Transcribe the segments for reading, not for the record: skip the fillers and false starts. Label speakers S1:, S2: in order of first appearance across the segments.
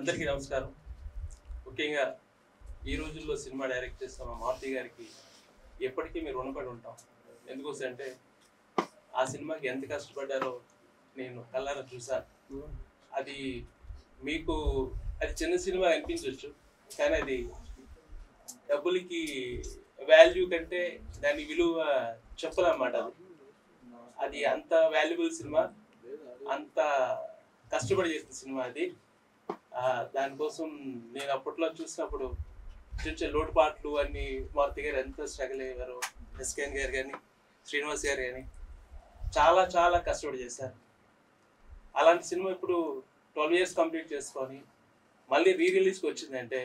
S1: అందరికీ నమస్కారం. ముఖ్యంగా ఈ రోజుల్లో సినిమా డైరెక్ట్ చేస్తున్న మారుతి గారికి ఎప్పటికీ మీరు రుణపడి ఉంటాం. ఎందుకోసం అంటే ఆ సినిమాకి ఎంత కష్టపడ్డారో నేను కళ్ళారా చూశాను. అది మీకు అది చిన్న సినిమా అనిపించవచ్చు, కానీ అది డబ్బులకి వాల్యూ కంటే దాని విలువ చెప్పలన్నమాట. అది అంత వాల్యుబుల్ సినిమా, అంత కష్టపడి చేసిన సినిమా అది. దానికోసం నేను అప్పట్లో చూసినప్పుడు చిన్న లోటుపాట్లు అన్ని మారుతి గారు ఎంత స్ట్రగుల్ అయ్యారు, ఎస్కేఎన్ గారు కానీ శ్రీనివాస్ గారు కానీ చాలా చాలా కష్టపడి చేశారు. అలాంటి సినిమా ఇప్పుడు 12 years కంప్లీట్ చేసుకొని మళ్ళీ రిలీజ్కి వచ్చిందంటే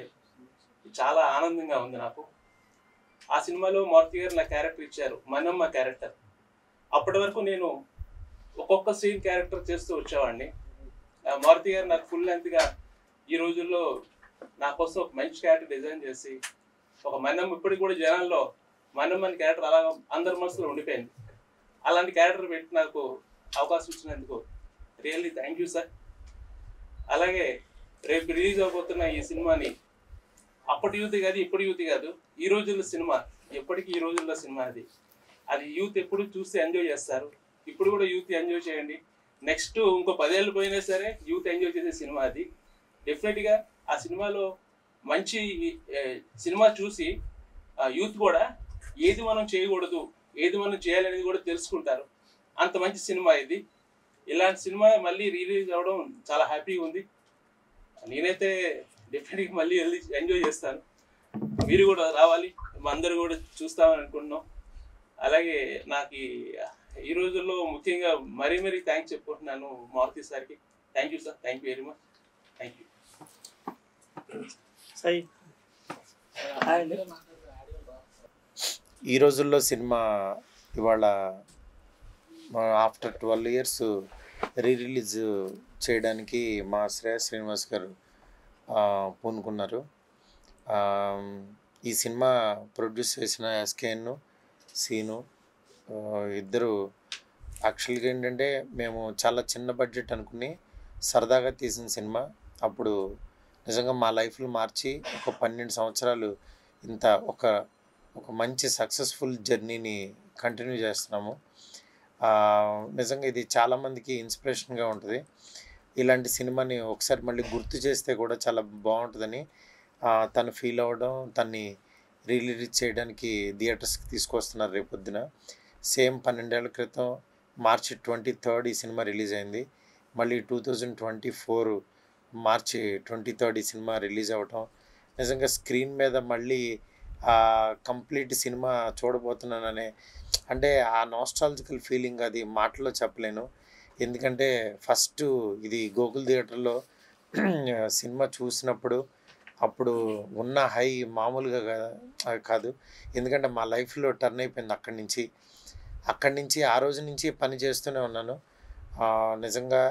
S1: చాలా ఆనందంగా ఉంది నాకు. ఆ సినిమాలో మారుతి గారు నా క్యారెక్టర్ ఇచ్చారు, మనమ్మ క్యారెక్టర్. అప్పటి వరకు నేను ఒక్కొక్క సీన్ క్యారెక్టర్ చేస్తూ వచ్చేవాడిని. మారుతి గారు నాకు ఫుల్ లెంత్గా ఈ రోజుల్లో నా కోసం ఒక మంచి క్యారెక్టర్ డిజైన్ చేసి ఒక మనమ్మ, ఇప్పటికి కూడా జనాల్లో మనమ్మ అనే క్యారెక్టర్ అలా అందరి మనసులో ఉండిపోయింది. అలాంటి క్యారెక్టర్ పెట్టి నాకు అవకాశం ఇచ్చినందుకు రియల్లీ థ్యాంక్ యూ సార్. అలాగే రేపు రిలీజ్ అవబోతున్న ఈ సినిమాని అప్పటి యూత్ కాదు, ఇప్పుడు యూత్ కాదు, ఈ రోజుల్లో సినిమా, ఎప్పటికీ ఈ రోజుల్లో సినిమా అది యూత్ ఎప్పుడు చూస్తే ఎంజాయ్ చేస్తారు. ఇప్పుడు కూడా యూత్ ఎంజాయ్ చేయండి. నెక్స్ట్ ఇంకో 10 ఏళ్ళు పోయినా సరే యూత్ ఎంజాయ్ చేసే సినిమా అది. డెఫినెట్గా ఆ సినిమాలో మంచి సినిమా చూసి యూత్ కూడా ఏది మనం చేయకూడదు, ఏది మనం చేయాలనేది కూడా తెలుసుకుంటారు. అంత మంచి సినిమా ఇది. ఇలాంటి సినిమా మళ్ళీ రిలీజ్ అవ్వడం చాలా హ్యాపీగా ఉంది. నేనైతే డెఫినెట్గా మళ్ళీ వెళ్ళి ఎంజాయ్ చేస్తాను. మీరు కూడా రావాలి, మా అందరూ కూడా చూస్తామని అనుకుంటున్నాం. అలాగే నాకు ఈ రోజుల్లో ముఖ్యంగా మరీ థ్యాంక్స్ చెప్పుకుంటున్నాను మారుతి సార్కి. Thank you sir, thank you very much, thank you.
S2: ఈ రోజుల్లో సినిమా ఇవాళ ఆఫ్టర్ 12 years రిలీజ్ చేయడానికి మా శ్రీనివాస్ గారు పూనుకున్నారు. ఈ సినిమా ప్రొడ్యూస్ చేసిన ఎస్కేఎన్ సీను ఇద్దరు యాక్చువల్గా ఏంటంటే మేము చాలా చిన్న బడ్జెట్ అనుకుని సరదాగా తీసిన సినిమా. అప్పుడు నిజంగా మా లైఫ్లో మార్చి ఒక 12 సంవత్సరాలు ఇంత ఒక మంచి సక్సెస్ఫుల్ జర్నీని కంటిన్యూ చేస్తున్నాము. నిజంగా ఇది చాలామందికి ఇన్స్పిరేషన్గా ఉంటుంది. ఇలాంటి సినిమాని ఒకసారి మళ్ళీ గుర్తు చేస్తే కూడా చాలా బాగుంటుందని తను ఫీల్ అవ్వడం, తన్ని రిలీజ్ చేయడానికి థియేటర్స్కి తీసుకొస్తున్నారు రేపొద్దున. సేమ్ 12 ఏళ్ల క్రితం March 23rd ఈ సినిమా రిలీజ్ అయింది. మళ్ళీ 2024 March 23rd ఈ సినిమా రిలీజ్ అవ్వటం నిజంగా స్క్రీన్ మీద మళ్ళీ కంప్లీట్ సినిమా చూడబోతున్నాననే, అంటే ఆ నాస్టాలజికల్ ఫీలింగ్ అది మాటల్లో చెప్పలేను. ఎందుకంటే ఫస్ట్ ఇది గోకుల్ థియేటర్లో సినిమా చూసినప్పుడు అప్పుడు ఉన్న హై మామూలుగా కాదు. ఎందుకంటే మా లైఫ్లో టర్న్ అయిపోయింది అక్కడి నుంచి ఆ రోజు నుంచి పని చేస్తూనే ఉన్నాను. నిజంగా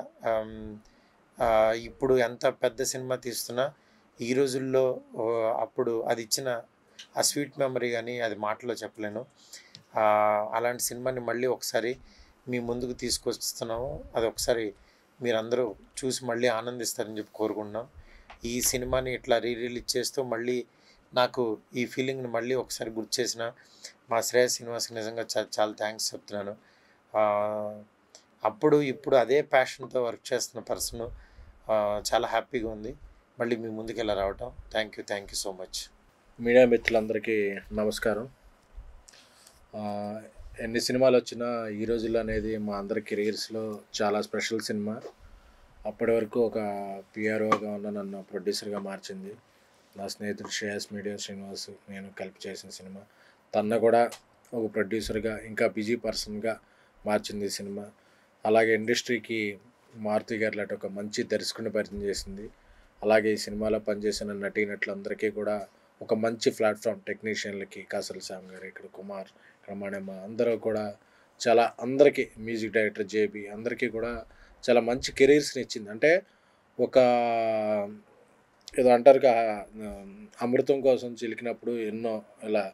S2: ఇప్పుడు ఎంత పెద్ద సినిమా తీస్తున్నా ఈ రోజుల్లో అప్పుడు అది ఇచ్చిన ఆ స్వీట్ మెమరీ కానీ అది మాటలో చెప్పలేను. అలాంటి సినిమాని మళ్ళీ ఒకసారి మీ ముందుకు తీసుకొస్తున్నాము. అది ఒకసారి మీరందరూ చూసి మళ్ళీ ఆనందిస్తారని చెప్పి కోరుకుంటున్నాం. ఈ సినిమాని ఇట్లా రిలీజ్ చేస్తూ మళ్ళీ నాకు ఈ ఫీలింగ్ని మళ్ళీ ఒకసారి గుర్తు చేసిన మా శ్రీనివాస్కి నిజంగా చాలా థ్యాంక్స్ చెప్తున్నాను. అప్పుడు ఇప్పుడు అదే ప్యాషన్తో వర్క్ చేస్తున్న పర్సన్ చాలా హ్యాపీగా ఉంది మళ్ళీ మీ ముందుకు ఇలా రావటం. Thank you so much.
S3: Media మిత్రులందరికీ నమస్కారం. ఎన్ని సినిమాలు వచ్చినా ఈ రోజుల్లో అనేది మా అందరి కెరీర్స్లో చాలా స్పెషల్ సినిమా. అప్పటి వరకు ఒక పిఆర్ఓగా ఉన్న నన్ను ప్రొడ్యూసర్గా మార్చింది నా స్నేహితుడు శ్రేయస్ మీడియా శ్రీనివాస్, నేను కలిపి చేసిన సినిమా. తన కూడా ఒక ప్రొడ్యూసర్గా ఇంకా బిజీ పర్సన్గా మార్చింది ఈ సినిమా. అలాగే ఇండస్ట్రీకి మారుతి గారు లాంటి ఒక మంచి దర్శకుడిని పరిచయం చేసింది. అలాగే ఈ సినిమాలో పనిచేసిన నటీనటులందరికీ కూడా ఒక మంచి ప్లాట్ఫామ్, టెక్నీషియన్లకి కాసల్ శ్యామ్ గారు, ఇక్కడ కుమార్, ఇక్కడ మణిమ, అందరూ కూడా చాలా, అందరికీ మ్యూజిక్ డైరెక్టర్ జేబీ, అందరికీ కూడా చాలా మంచి కెరీర్స్ని ఇచ్చింది. అంటే ఒక ఏదో అంటారుగా అమృతం కోసం చిలికినప్పుడు ఎన్నో ఇలా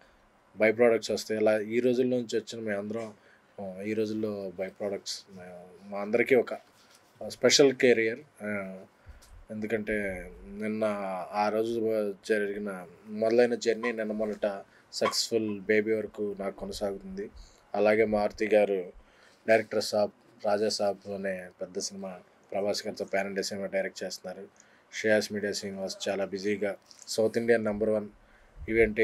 S3: బై ప్రోడక్ట్స్ వస్తాయి. ఇలా ఈ రోజుల నుంచి వచ్చిన మేమందరం ఈ రోజుల్లో బై ప్రోడక్ట్స్. మా అందరికీ ఒక స్పెషల్ కెరియర్. ఎందుకంటే నిన్న ఆ రోజు జరిగిన మొదలైన జర్నీ నిన్న మొన్నట సక్సెస్ఫుల్ బేబీ వరకు నాకు కొనసాగుతుంది. అలాగే మారుతి గారు డైరెక్టర్ సాబ్, రాజా సాబ్ అనే పెద్ద సినిమా ప్రభాస్ గారితో పాన్ ఇండియా సినిమా డైరెక్ట్ చేస్తున్నారు. శ్రేయాస్ మీడియా శ్రీనివాస్ చాలా బిజీగా సౌత్ ఇండియన్ #1 ఈవెంట్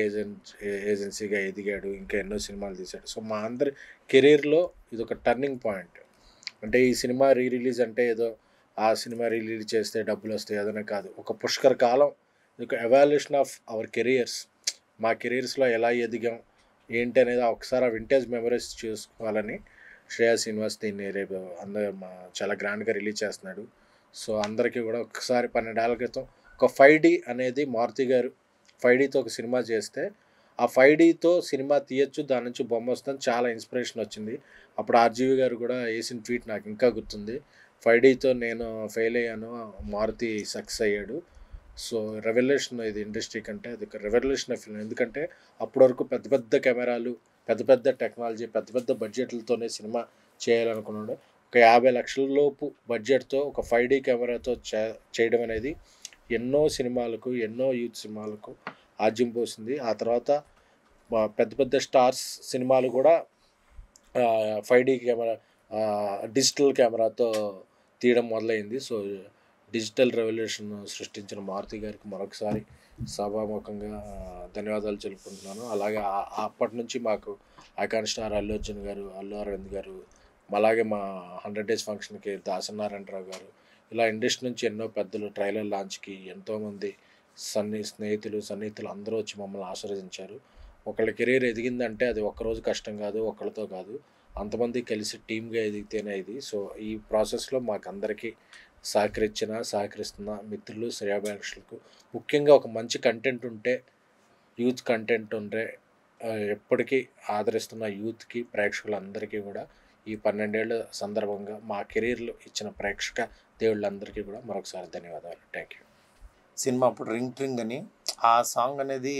S3: ఏజెన్సీగా ఎదిగాడు. ఇంకా ఎన్నో సినిమాలు తీశాడు. సో మా అందరి కెరీర్లో ఇది ఒక టర్నింగ్ పాయింట్. అంటే ఈ సినిమా రిలీజ్ అంటే ఏదో ఆ సినిమా రిలీజ్ చేస్తే డబ్బులు వస్తాయి అదనే కాదు. ఒక పుష్కర కాలం, ఇది ఒక ఎవాల్యుయేషన్ ఆఫ్ అవర్ కెరియర్స్. మా కెరీర్స్లో ఎలా ఎదిగాం ఏంటి అనేది ఒకసారి ఆ వింటేజ్ మెమరీస్ చూసుకోవాలని శ్రేయాస్ శ్రీనివాస్ దీన్ని రేపు చాలా గ్రాండ్గా రిలీజ్ చేస్తున్నాడు. సో అందరికీ కూడా ఒకసారి 12 ఏళ్ల క్రితం ఒక 5D అనేది మారుతి గారు 5Dతో ఒక సినిమా చేస్తే ఆ 5Dతో సినిమా తీయచ్చు, దాని నుంచి బొమ్మ వస్తుంది, చాలా ఇన్స్పిరేషన్ వచ్చింది. అప్పుడు ఆర్జీవి గారు కూడా వేసిన ట్వీట్ నాకు ఇంకా గుర్తుంది. 5Dతో నేను ఫెయిల్ అయ్యాను, మారుతి సక్సెస్ అయ్యాడు. సో రెవల్యూషన్ ఇది ఇండస్ట్రీ కంటే అది ఒక రెవల్యూషన్ ఫిల్మ్. ఎందుకంటే అప్పటి వరకు పెద్ద పెద్ద కెమెరాలు, పెద్ద పెద్ద టెక్నాలజీ, పెద్ద పెద్ద బడ్జెట్లతోనే సినిమా చేయాలనుకున్నాడు. ఒక 50 లక్షల లోపు బడ్జెట్తో ఒక 5D కెమెరాతో చేయడం అనేది ఎన్నో సినిమాలకు, ఎన్నో యూత్ సినిమాలకు ఆజ్యం పోసింది. ఆ తర్వాత పెద్ద పెద్ద స్టార్స్ సినిమాలు కూడా 5D కెమెరా, డిజిటల్ కెమెరాతో తీయడం మొదలైంది. సో డిజిటల్ రెవల్యూషన్ సృష్టించిన మారుతి గారికి మరొకసారి సభాముఖంగా ధన్యవాదాలు తెలుపుకుంటున్నాను. అలాగే అప్పటి నుంచి మాకు ఐకాన్ స్టార్ అల్లు అర్జున్ గారు, అల్లు అరవింద్ గారు, అలాగే మా 100 డేస్ ఫంక్షన్కి దాసనారాయణరావు గారు, ఇలా ఇండస్ట్రీ నుంచి ఎన్నో పెద్దలు ట్రైలర్ లాంచ్కి ఎంతోమంది సన్నిహితులు అందరూ వచ్చి మమ్మల్ని ఆశీర్వదించారు. ఒకళ్ళ కెరీర్ ఎదిగిందంటే అది ఒక్కరోజు కష్టం కాదు, ఒకళ్ళతో కాదు, అంతమంది కలిసి టీమ్గా ఎదిగితేనే ఇది. సో ఈ ప్రాసెస్లో మాకు అందరికీ సహకరిస్తున్న మిత్రులు, శ్రేయాభిలాషులకు, ముఖ్యంగా ఒక మంచి కంటెంట్ ఉంటే, యూత్ కంటెంట్ ఉంటే ఎప్పటికీ ఆదరిస్తున్న యూత్కి, ప్రేక్షకులందరికీ కూడా ఈ 12 ఏళ్ళ సందర్భంగా మా కెరీర్లో ఇచ్చిన ప్రేక్షక దేవుళ్ళందరికీ కూడా మరొకసారి ధన్యవాదాలు. Thank you.
S2: సినిమా అప్పుడు రింగ్ అని ఆ సాంగ్ అనేది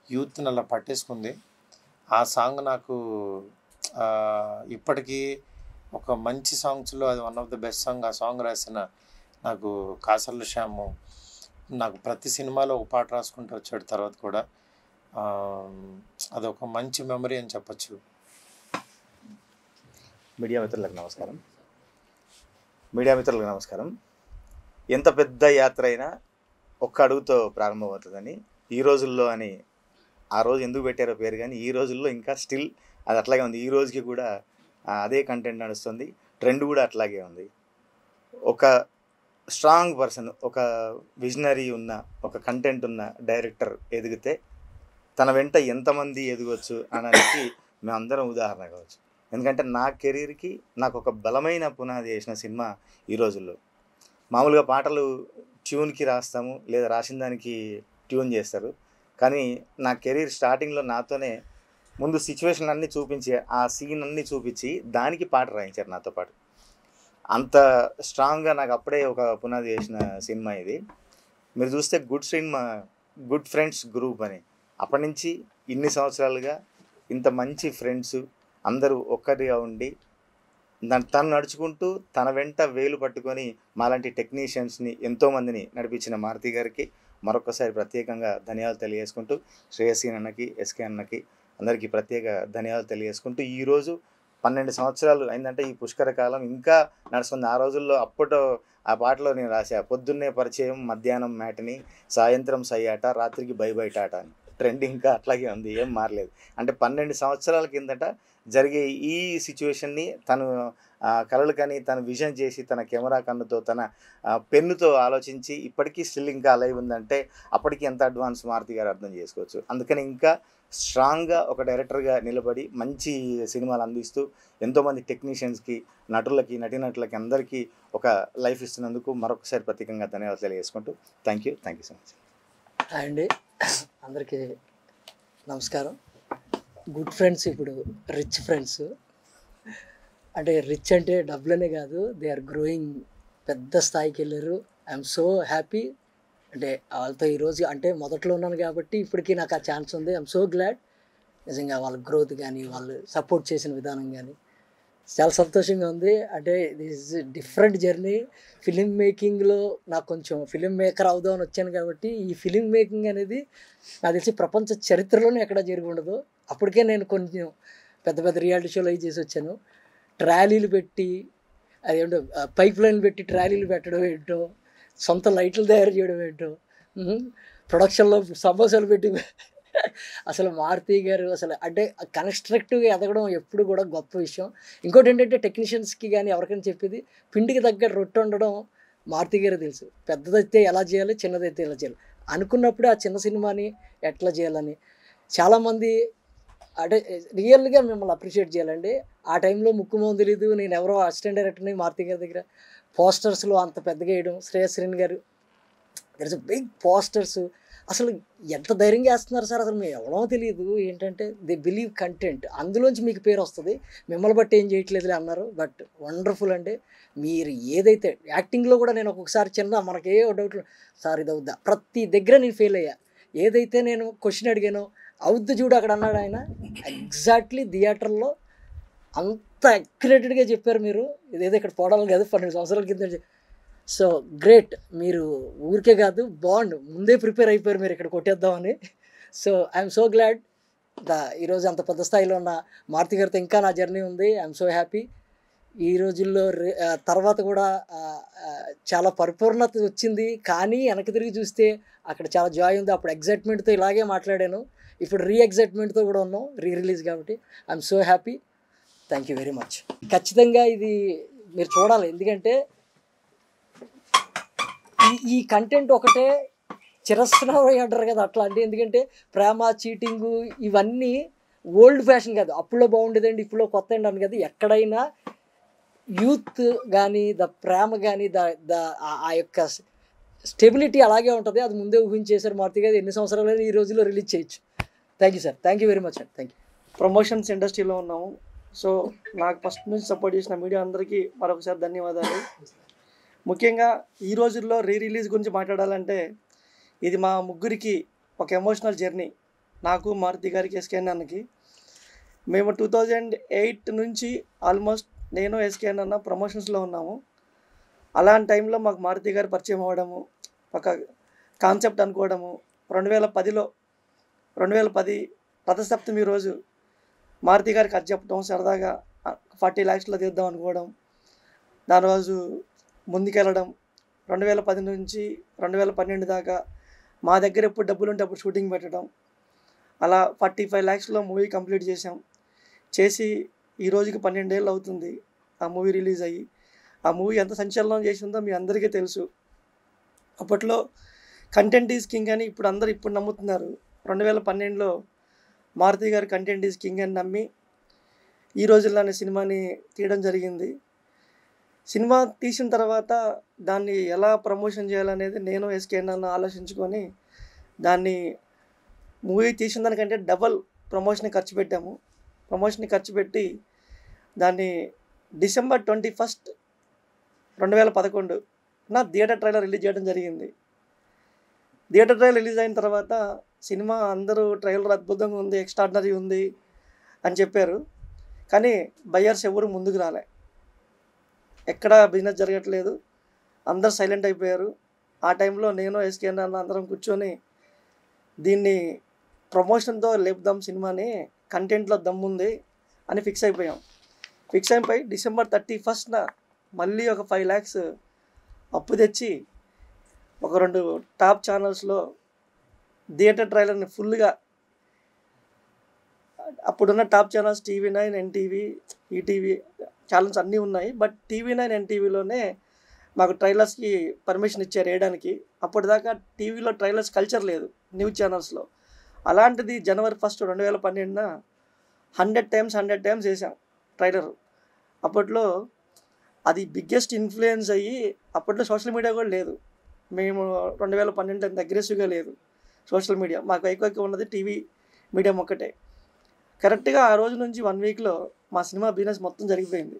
S2: యూత్ని అలా పట్టేసుకుంది. ఆ సాంగ్ నాకు ఇప్పటికీ ఒక మంచి సాంగ్స్లో అది one of the best song. ఆ సాంగ్ రాసిన నాకు కాసర్ల శ్యాము నాకు ప్రతి సినిమాలో ఒక పాట రాసుకుంటూ వచ్చాడు. తర్వాత కూడా అదొక మంచి మెమరీ అని చెప్పచ్చు.
S4: మీడియా మిత్రులకు నమస్కారం. ఎంత పెద్ద యాత్ర అయినా ఒక్క అడుగుతో ప్రారంభమవుతుందని ఈ రోజుల్లో అని ఆ రోజు ఎందుకు పెట్టారో పేరు, కానీ ఈ రోజుల్లో ఇంకా స్టిల్ అది అట్లాగే ఉంది. ఈ రోజుకి కూడా అదే కంటెంట్ నడుస్తుంది, ట్రెండ్ కూడా అట్లాగే ఉంది. ఒక స్ట్రాంగ్ పర్సన్, ఒక విజనరీ ఉన్న, ఒక కంటెంట్ ఉన్న డైరెక్టర్ ఎదిగితే తన వెంట ఎంతమంది ఎదగవచ్చు అనడానికి మేమందరం ఉదాహరణ కావచ్చు. ఎందుకంటే నా కెరీర్కి నాకు ఒక బలమైన పునాది వేసిన సినిమా ఈ రోజుల్లో. మామూలుగా పాటలు ట్యూన్కి రాస్తాము, లేదా రాసిన దానికి ట్యూన్ చేస్తారు, కానీ నా కెరీర్ స్టార్టింగ్లో నాతోనే ముందు సిచ్యువేషన్ అన్నీ చూపించి, ఆ సీన్ అన్నీ చూపించి దానికి పాట రాయించారు నాతో పాటు. అంత స్ట్రాంగ్గా నాకు అప్పుడే ఒక పునాది వేసిన సినిమా ఇది. మీరు చూస్తే గుడ్ ఫ్రెండ్స్ గ్రూప్ అని, అప్పటి నుంచి ఇన్ని సంవత్సరాలుగా ఇంత మంచి ఫ్రెండ్స్ అందరూ ఒక్కరిగా ఉండి తను నడుచుకుంటూ తన వెంట వేలు పట్టుకొని మాలాంటి టెక్నీషియన్స్ని ఎంతోమందిని నడిపించిన మారుతి గారికి మరొకసారి ప్రత్యేకంగా ధన్యవాదాలు తెలియజేసుకుంటూ, శ్రేయస్సీ అన్నకి, ఎస్కే అన్నకి అందరికీ ప్రత్యేక ధన్యవాదాలు తెలియజేసుకుంటూ, ఈరోజు 12 సంవత్సరాలు అయిందంటే ఈ పుష్కర కాలం ఇంకా నడుస్తుంది. ఆ రోజుల్లో అప్పట్లో ఆ పాటలో నేను రాశా, పొద్దున్నే పరిచయం, మధ్యాహ్నం మ్యాటని, సాయంత్రం సయ్యాట, రాత్రికి బై టాటా అని. ట్రెండ్ ఇంకా అట్లాగే ఉంది, ఏం మారలేదు. అంటే 12 సంవత్సరాల కిందట జరిగే ఈ సిచ్యువేషన్ని తను కలలు కానీ తను విజన్ చేసి తన కెమెరా కన్నుతో తన పెన్నుతో ఆలోచించి ఇప్పటికీ స్టిల్ ఇంకా అలైవ్ ఉందంటే అప్పటికి ఎంత అడ్వాన్స్ మారుతి గారు అర్థం చేసుకోవచ్చు. అందుకని ఇంకా స్ట్రాంగ్గా ఒక డైరెక్టర్గా నిలబడి మంచి సినిమాలు అందిస్తూ ఎంతోమంది టెక్నీషియన్స్కి, నటులకి, నటీనటులకి అందరికీ ఒక లైఫ్ ఇస్తున్నందుకు మరొకసారి ప్రత్యేకంగా ధన్యవాదాలు తెలియజేసుకుంటూ thank you so much.
S5: Hi అండి, అందరికీ నమస్కారం. గుడ్ ఫ్రెండ్స్ ఇప్పుడు రిచ్ ఫ్రెండ్స్. అంటే రిచ్ అంటే డబ్బులనే కాదు, దే ఆర్ గ్రోయింగ్, పెద్ద స్థాయికి వెళ్ళారు. I'm so happy. అంటే వాళ్ళతో ఈరోజు అంటే మొదట్లో ఉన్నాను కాబట్టి ఇప్పటికీ నాకు ఆ ఛాన్స్ ఉంది. I'm so glad. నిజంగా వాళ్ళ గ్రోత్ కానీ, వాళ్ళు సపోర్ట్ చేసిన విధానం కానీ చాలా సంతోషంగా ఉంది. అంటే దిస్ డిఫరెంట్ జర్నీ. ఫిలిం మేకింగ్లో నాకు కొంచెం ఫిలిం మేకర్ అవుదామని వచ్చాను కాబట్టి ఈ ఫిలిం మేకింగ్ అనేది నాకు తెలిసి ప్రపంచ చరిత్రలోనే ఎక్కడ జరిగి ఉండదు. అప్పటికే నేను కొంచెం పెద్ద పెద్ద రియాలిటీ షోలు అవి చేసి వచ్చాను. ట్రాలీలు పెట్టి అదేంటో పైప్ లైన్లు పెట్టి ట్రాలీలు పెట్టడం ఏంటో, సొంత లైట్లు తయారు చేయడం ఏంటో, ప్రొడక్షన్లో సమోసాలు పెట్టి అసలు మారుతి గారు అసలు అంటే కన్స్ట్రక్టివ్గా ఎదగడం ఎప్పుడు కూడా గొప్ప విషయం. ఇంకోటి ఏంటంటే టెక్నీషియన్స్కి కానీ ఎవరికైనా చెప్పేది పిండికి తగ్గ రొట్టె ఉండడం మారుతి గారే తెలుసు. పెద్దదైతే ఎలా చేయాలి, చిన్నదైతే ఎలా చేయాలి అనుకున్నప్పుడే ఆ చిన్న సినిమాని ఎట్లా చేయాలని చాలామంది అంటే రియల్గా మిమ్మల్ని అప్రిషియేట్ చేయాలండి. ఆ టైంలో ముక్కు మొహం తెలీదు, నేను ఎవరో అసిస్టెంట్ డైరెక్టర్ని మారుతి గారి దగ్గర పోస్టర్స్లో అంత పెద్దగా వేయడం, శ్రేయస్ శ్రీని గారు దర్ ఇస్ బిగ్ పోస్టర్స్. అసలు ఎంత ధైర్యంగా వేస్తున్నారు సార్, అసలు మేము ఎవరో తెలియదు. ఏంటంటే దే బిలీవ్ కంటెంట్, అందులోంచి మీకు పేరు వస్తుంది, మిమ్మల్ని బట్టి ఏం చేయట్లేదులే అన్నారు. బట్ వండర్ఫుల్ అండి. మీరు ఏదైతే యాక్టింగ్లో కూడా నేను ఒక్కొక్కసారి చిన్న మనకే డౌట్లు సార్ ఇది అవుద్దా, ప్రతి దగ్గర నేను ఫెయిల్ అయ్యా. ఏదైతే నేను క్వశ్చన్ అడిగానో అవుద్దు చూడు అక్కడ అన్నాడు ఆయన, ఎగ్జాక్ట్లీ థియేటర్లో అంత అక్యురేటెడ్గా చెప్పారు మీరు. ఇదేదో ఇక్కడ పోవడం కాదు, 12 సంవత్సరాల కింద. సో గ్రేట్, మీరు ఊరికే కాదు బాండ్ ముందే ప్రిపేర్ అయిపోయారు మీరు ఇక్కడ కొట్టేద్దామని. సో ఐఎమ్ సో గ్లాడ్ ఈరోజు అంత పెద్ద స్థాయిలో ఉన్న మారుతి గారితో ఇంకా నా జర్నీ ఉంది. I'm so happy. ఈ రోజుల్లో తర్వాత కూడా చాలా పరిపూర్ణత వచ్చింది, కానీ వెనక్కి తిరిగి చూస్తే అక్కడ చాలా జాయ్ ఉంది. అప్పుడు ఎగ్జైట్మెంట్తో ఇలాగే మాట్లాడాను, ఇప్పుడు ఎగ్జైట్మెంట్తో కూడా ఉన్నాం, రిలీజ్ కాబట్టి. I'm so happy. Thank you very much. ఖచ్చితంగా ఇది మీరు చూడాలి, ఎందుకంటే ఈ కంటెంట్ ఒకటే చిరస్నామై అంటారు కదా అట్లా అండి. ఎందుకంటే ప్రేమ, చీటింగు ఇవన్నీ ఓల్డ్ ఫ్యాషన్ కాదు, అప్పులో బాగుండేదండి ఇప్పుడు కొత్త అండి కదా. ఎక్కడైనా యూత్ కానీ ప్రేమ కానీ ఆ యొక్క స్టెబిలిటీ అలాగే ఉంటుంది. అది ముందే ఊహించేశారు మారుతి గారు. ఎన్ని సంవత్సరాలైనా ఈ రోజుల్లో రిలీజ్ చేయొచ్చు. Thank you sir, thank you very much sir, thank you.
S6: Promotions ఇండస్ట్రీలో ఉన్నాము. సో నాకు ఫస్ట్ నుంచి సపోర్ట్ చేసిన మీడియా అందరికీ మరొకసారి ధన్యవాదాలు. ముఖ్యంగా ఈ రోజుల్లో రిలీజ్ గురించి మాట్లాడాలంటే ఇది మా ముగ్గురికి ఒక ఎమోషనల్ జర్నీ. నాకు, మారుతి గారికి, ఎస్కేఎన్ అన్నకి. మేము 2008 నుంచి ఆల్మోస్ట్ నేను ఎస్కేఎన్ అన్న ప్రమోషన్స్లో ఉన్నాము. అలాంటి టైంలో మాకు మారుతి గారు పరిచయం అవ్వడము, ఒక కాన్సెప్ట్ అనుకోవడము. 2010 రథసప్తమి రోజు మారుతి గారికి అది చెప్పడం, సరదాగా 40 lakhsలో తీద్దాం అనుకోవడం, దాని రోజు ముందుకెళ్ళడం. 2010 నుంచి 2012 దాకా మా దగ్గర ఎప్పుడు డబ్బులు ఉంటే అప్పుడు షూటింగ్ పెట్టడం. అలా 45 lakhsలో మూవీ కంప్లీట్ చేసాం. చేసి ఈ రోజుకి 12 ఏళ్ళు అవుతుంది ఆ మూవీ రిలీజ్ అయ్యి. ఆ మూవీ ఎంత సంచలనం చేసిందో మీ అందరికీ తెలుసు. అప్పట్లో కంటెంట్ ఈజ్ కింగ్ అని ఇప్పుడు నమ్ముతున్నారు. 2012లో మారుతి గారు కంటెంట్ ఈజ్ కింగ్ అని నమ్మి ఈ రోజుల్లోనే సినిమాని తీయడం జరిగింది. సినిమా తీసిన తర్వాత దాన్ని ఎలా ప్రమోషన్ చేయాలనేది నేను ఎస్కేఎన్ అన్న ఆలోచించుకొని దాన్ని మూవీ తీసిన దానికంటే డబల్ ప్రమోషన్ ఖర్చు పెట్టాము. ప్రమోషన్ ఖర్చు పెట్టి దాన్ని December 21, 2011 థియేటర్ ట్రైలర్ రిలీజ్ చేయడం జరిగింది. థియేటర్ ట్రైలర్ రిలీజ్ అయిన తర్వాత సినిమా అందరూ ట్రైలర్ అద్భుతంగా ఉంది, ఎక్స్ట్రాడినరీ ఉంది అని చెప్పారు. కానీ బయ్యర్స్ ఎవరు ముందుకు రాలే, ఎక్కడ బిజినెస్ జరగట్లేదు, అందరు సైలెంట్ అయిపోయారు. ఆ టైంలో నేను ఎస్కేఎన్ అన్న అందరం కూర్చొని దీన్ని ప్రమోషన్తో లేపుదాం సినిమాని, కంటెంట్లో దమ్ముంది అని ఫిక్స్ అయిపోయాం. ఫిక్స్ అయిపోయి December 31 మళ్ళీ ఒక 5 lakhs అప్పు తెచ్చి ఒక 2 టాప్ ఛానల్స్లో థియేటర్ ట్రైలర్ని ఫుల్గా, అప్పుడున్న top channels TV9, NTV, ETV channels అన్నీ ఉన్నాయి. బట్ TV9, NTVలోనే మాకు ట్రైలర్స్కి పర్మిషన్ ఇచ్చారు వేయడానికి. అప్పటిదాకా టీవీలో ట్రైలర్స్ కల్చర్ లేదు న్యూస్ ఛానల్స్లో. అలాంటిది January 1, 2012 100 times వేసాం ట్రైలర్. అప్పట్లో అది బిగ్గెస్ట్ ఇన్ఫ్లుయెన్స్ అయ్యి, అప్పట్లో సోషల్ మీడియా కూడా లేదు. మేము 2012 అంత అగ్రెసివ్గా లేదు సోషల్ మీడియా. మాకు ఎక్కువ ఉన్నది టీవీ మీడియం ఒక్కటే. కరెక్ట్గా ఆ రోజు నుంచి 1 weekలో మా సినిమా బిజినెస్ మొత్తం జరిగిపోయింది.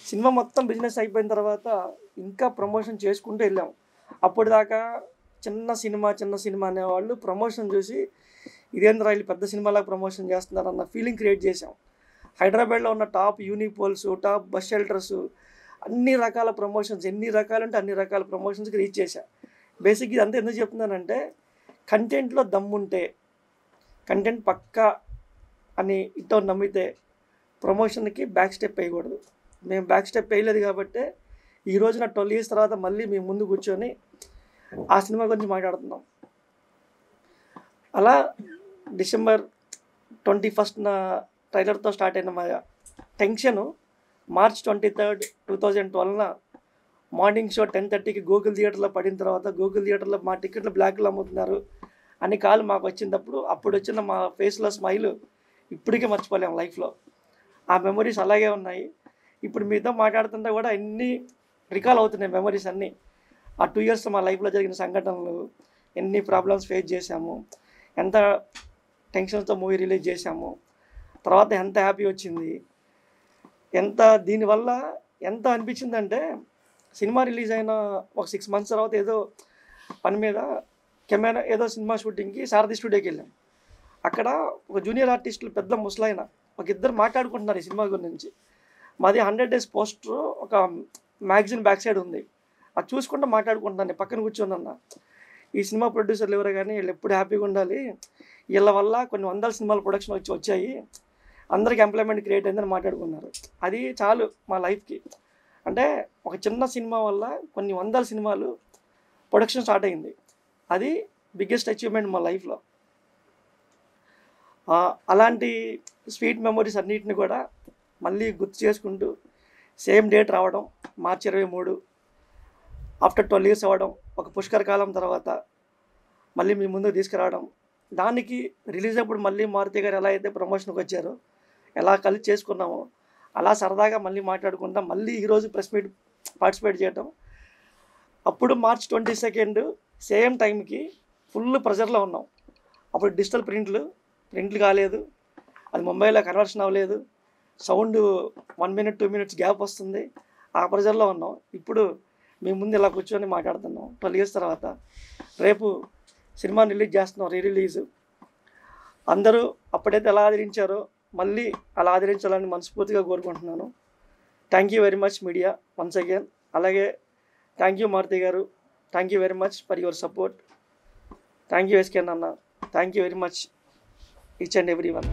S6: సినిమా మొత్తం బిజినెస్ అయిపోయిన తర్వాత ఇంకా ప్రమోషన్ చేసుకుంటూ వెళ్ళాం. అప్పటిదాకా చిన్న సినిమా అనేవాళ్ళు ప్రమోషన్ చూసి ఇదేంద్రా వీళ్ళు పెద్ద సినిమాలాగా ప్రమోషన్ చేస్తున్నారన్న ఫీలింగ్ క్రియేట్ చేసాం. హైదరాబాద్లో ఉన్న టాప్ యూనిపోల్స్, టాప్ బస్ షెల్టర్స్, అన్ని రకాల ప్రమోషన్స్, ఎన్ని రకాలంటే అన్ని రకాల ప్రమోషన్స్కి రీచ్ చేశా. బేసిక్ ఇదంతా ఎందుకు చెప్తున్నానంటే, కంటెంట్లో దమ్ముంటే, కంటెంట్ పక్కా అని ఇతో నమ్మితే ప్రమోషన్కి బ్యాక్ స్టెప్ వేయకూడదు. మేము బ్యాక్ స్టెప్ వేయలేదు కాబట్టి ఈరోజు నా 12 years తర్వాత మళ్ళీ మేము ముందు కూర్చొని ఆ సినిమా గురించి మాట్లాడుతున్నాం. అలా December 21st ట్రైలర్తో స్టార్ట్ అయిన మా tension March 23rd, 2012 morning show 10:30కి గూగుల్ థియేటర్లో పడిన తర్వాత, గూగుల్ థియేటర్లో మా టికెట్లు బ్లాక్లో అమ్ముతున్నారు అని కాల్ మాకు వచ్చినప్పుడు, అప్పుడు వచ్చిన మా ఫేస్లో స్మైల్ ఇప్పటికే మర్చిపోలేము లైఫ్లో. ఆ మెమరీస్ అలాగే ఉన్నాయి. ఇప్పుడు మీతో మాట్లాడుతుంటే కూడా ఎన్ని రికాల్ అవుతున్నాయి మెమరీస్ అన్నీ. ఆ 2 years మా లైఫ్లో జరిగిన సంఘటనలు, ఎన్ని ప్రాబ్లమ్స్ ఫేస్ చేశాము, ఎంత టెన్షన్స్తో మూవీ రిలీజ్ చేశాము, తర్వాత ఎంత హ్యాపీ వచ్చింది, ఎంత దీనివల్ల ఎంత అనిపించిందంటే, సినిమా రిలీజ్ అయిన ఒక 6 months తర్వాత ఏదో పని మీద కెమెరా ఏదో సినిమా షూటింగ్కి సారథి స్టూడియోకి వెళ్ళాం. అక్కడ ఒక జూనియర్ ఆర్టిస్టులు పెద్ద ముసలాయన ఒక ఇద్దరు మాట్లాడుకుంటున్నారు ఈ సినిమా గురించి. మాది 100 days పోస్టర్ ఒక మ్యాగజైన్ బ్యాక్ సైడ్ ఉంది, అది చూసుకుంటూ మాట్లాడుకుంటున్నాను. పక్కన కూర్చొని ఈ సినిమా ప్రొడ్యూసర్లు ఎవరు కానీ వీళ్ళు ఎప్పుడు హ్యాపీగా ఉండాలి, వీళ్ళ వల్ల కొన్ని 100 సినిమాల ప్రొడక్షన్ వచ్చాయి, అందరికి ఎంప్లాయ్మెంట్ క్రియేట్ అయిందని మాట్లాడుకున్నారు. అది చాలు మా లైఫ్కి. అంటే ఒక చిన్న సినిమా వల్ల కొన్ని 100 సినిమాలు ప్రొడక్షన్ స్టార్ట్ అయింది. అది బిగ్గెస్ట్ అచీవ్మెంట్ మా లైఫ్లో. అలాంటి స్వీట్ మెమరీస్ అన్నిటిని కూడా మళ్ళీ గుర్తు చేసుకుంటూ సేమ్ డేట్ రావడం March 23 ఆఫ్టర్ 12 years అవ్వడం, ఒక పుష్కర కాలం తర్వాత మళ్ళీ మీ ముందుకు తీసుకురావడం, దానికి రిలీజ్ అప్పుడు మళ్ళీ మారుతి గారు ఎలా అయితే ప్రమోషన్కి వచ్చారో, ఎలా కలిసి చేసుకున్నామో అలా సరదాగా మళ్ళీ మాట్లాడుకుంటాం. మళ్ళీ ఈరోజు ప్రెస్ మీట్ పార్టిసిపేట్ చేయడం. అప్పుడు March 22 సేమ్ టైంకి ఫుల్ ప్రెజర్లో ఉన్నాం. అప్పుడు డిజిటల్ ప్రింట్లు కాలేదు, అది ముంబైలో కన్వర్షన్ అవ్వలేదు, సౌండ్ 1 minute 2 minutes గ్యాప్ వస్తుంది, ఆ ప్రెజర్లో ఉన్నాం. ఇప్పుడు మీ ముందు ఇలా కూర్చొని మాట్లాడుతున్నాం 12 years తర్వాత. రేపు సినిమా రిలీజ్ చేస్తున్నాం, రిలీజ్. అందరూ అప్పుడైతే ఎలా ఆదరించారో మళ్ళీ అలా ఆదరించాలని మనస్ఫూర్తిగా కోరుకుంటున్నాను. Thank you very much media once again. అలాగే థ్యాంక్ యూ మారుతి గారు, thank you very much for your support. Thank you SK అన్న, thank you very much each and every one.